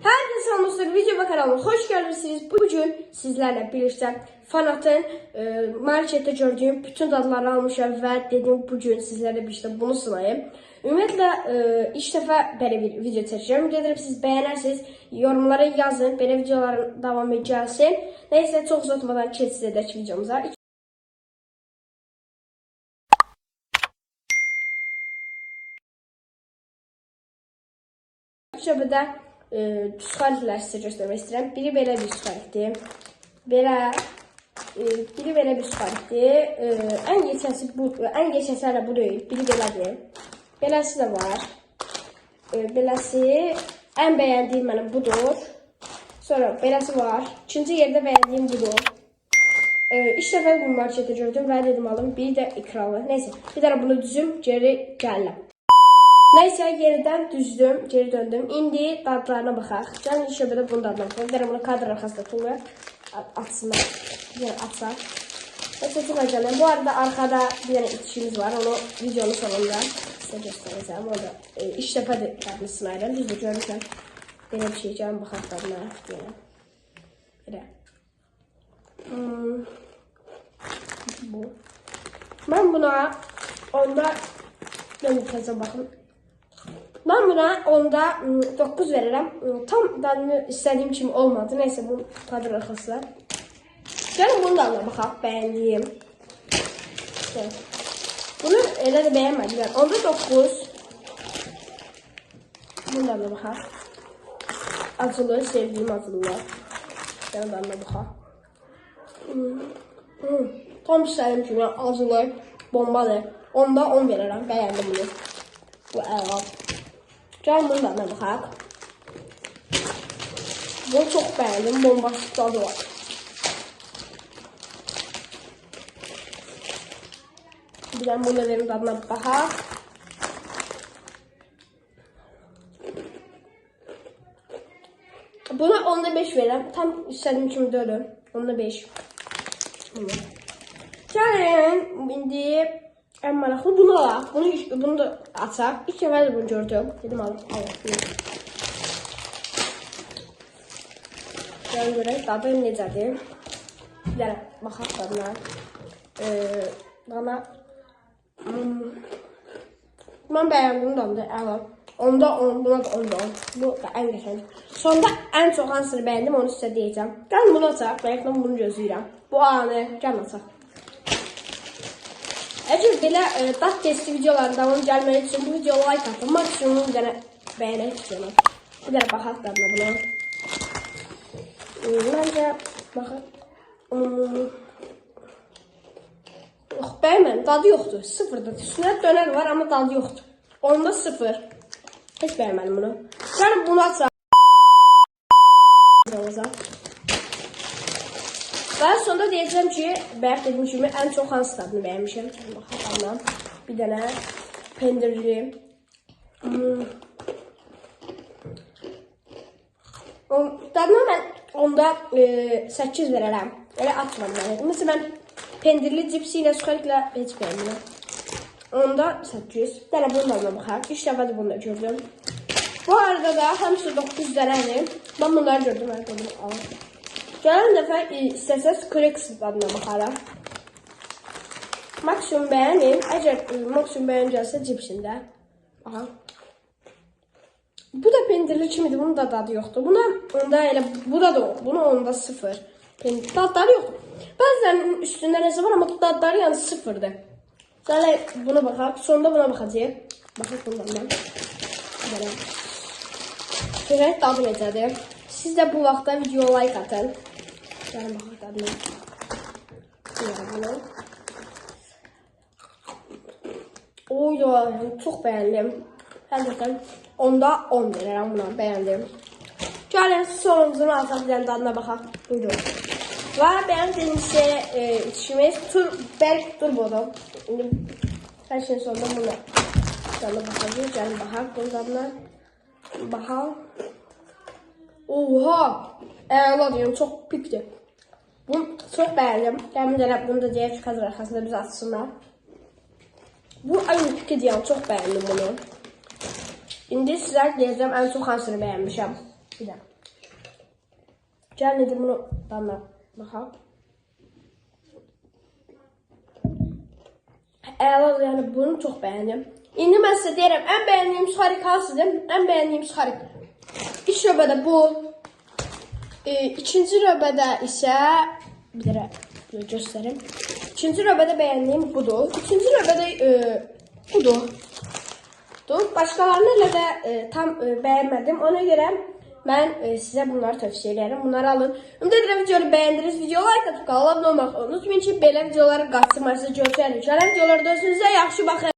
Herkese selamlar. Video ve kanalıma hoş geldiniz. Bugün sizlerle birlikte Fanat'ın markette gördüğüm bütün dadları almışım ve dedim bugün sizlerle birlikte bunu sınayım. Ümumiyyətlə ilk dəfə belə bir video çəkəcəm. Ümid siz bəyənərsiniz. Yorumlara yazın. Belə videoların davamı gəlsin. Neyse çok uzatmadan keçid edək videomuza. Şöbədə psixologlar sizə göstərmək istəyirəm. Biri belə bir psixologdir. Biri belə bir psixologdir. Ən geçəsi hələ bu deyil. Biri belədir. Beləsi də var. Beləsi ən bəyəndiyim mənim budur. Sonra beləsi var. İkinci yerdə bəyəndiyim budur. İlk dəfə bu marketdə gördüm və dedim alım. Biri də ekranlı. Neyse bir dənə bunu düzüm, geri gələm. Neyse yeniden düzdüm, geri döndüm. İndi dadlarına baxaq. Gəlin şöbədə bunun dadına baxaq. Bir dənə bunu kadr arxasında tutulur. Atsınlar. Yəni atsaq. Neyse çok acayip. Bu arada arkada bir tane içimiz var. Onu videonun sonunda size göstereceğim. O da ilk dəfə dadını sınayıram. Düzdür görürsən. Belə bir şey gəlin baxaq dadına. Belə. Bu. Ben buna onda tezə baxın. Ben buna onda 9 veririm. Tam dadını istediğim kimi olmadı. Neyse bu kadr arkası. Gəlin bunun dadına baxaq. Bəyəndiyim. Bunu elə də bəyənmədim. Onda 9. Bunun dadına baxaq. Acılı, sevdiğim acılılar. Gəlin dadına baxaq. Tam istediğim kimi acılı, bombadır. Onda 10 veririm. Bəyəndim bunu. Bu əla. Gəlin bunun dadına baxaq. Bunu çox bəyəndim. Bombastik dadı var. Bir də bunu verim dadına baxaq. Buna onda 5 verirəm. Tam istədiyim kimi deyil. Onda 5. Gəlin indi ən maraqlı bunu alaq. Bunu da açaq. İlk dəfə də bunu gördüm. Dedim alaq. Gəlin görək dadı necədir. Bir dənə baxaq dadına. Mən bəyəndim dadı. Əla. Onda 10, buna da 10. Bu da ən qəşəng. Sonda ən çox hansını bəyəndim onu sizə deyəcəm. Gəlin bunu açaq. Bəlkə bunu gözləyirəm. Bu anı gəlin açaq. Əgər belə dad testi videoların davamı gəlməyi üçün bu videoya like atın. Maksimum bir dənə bəyənək istiyorum. Bir dənə baxaq dadına buna. Məncə baxaq. Yox, bəyənmədim. Dadı yoxdur. Sıfırdır. Üstünə dönər var amma dadı yoxdur. Onda 0. Heç bəyənmədim bunu. Gəlin bunu açaq. Daha sonra deyəcəm ki, bayaq dediyim kimi ən çox hansı dadını bəyənmişəm. Baxaq bir dənə pendirli. Dadına mən onda 8 verərəm. Elə açmadım mən. Mesela mən pendirli cipsi ilə suxariklə heç bəyənmirəm. Onda 8. Bir dənə bunun dadına baxaq. İlk dəfə də bunu da gördüm. Bu arada da hamısı 9 dənədir. Ben bunları gördüm. Gələn dəfə istəsəz Crix dadına baxaraq. Maksimum bəyənim. Əgər maksimum bəyən gəlsə cipsində. Aha. Bu da pendirli kimidir. Bunun da dadı yoxdur. Buna onda elə bu da da buna onda 0. Dadları yoxdur. Bəzilərinin üstündə nəsə var amma dadları yəni 0'dır. Gəlin buna baxaq. Sonda buna baxacağıq. Baxaq bundan. Görək dadı necədir. Siz də bu vaxtda videoya like atın. Gəlin baxaq dadına. Oy da çox bəyəndim. Həqiqətən onda 10 verirəm buna. Bəyəndim. Gəlin sonumuzun alsaq bir dadına baxaq. Buyurun. Və bəyəndiyim içişimiz bərk turbodur. İndi hər şeyin sonunda bunu dadına baxacağıq. Gəlin baxaq bunun dadına. Baxaq. Oha! Əla deyim, çox pipdir. Bunu çox bəyəndim. Gəlin bunu da deyək ki, kadr arxasında biz açsınlar. Bu aynı piki deyəm, çox bəyəndim bunu. İndi sizə deyəcəm ən çox hansını bəyənmişəm. Bir də. Gəlin indi bunu damla baxaq. Əla, yəni bunu çox bəyəndim. İndi mən sizə deyirəm, ən bəyəndiyim suxarik hansıdır? Ən bəyəndiyim suxarik. İlk növbədə bu. İkinci növbədə isə bir dərə göstərim. İkinci növbədə bəyəndiyim budur. İkinci növbədə budur. Başqalarını elə də tam bəyənmədim. Ona görə mən sizə bunları tövsiyə edirəm. Bunları alın. Ümid edirəm videonu bəyəndiniz. Video like atıp kanala abunə olmağı unutmayın ki, belə videoları qaçırmarsınız, görsəniz. Gələn videolarda özünüzə yaxşı baxın.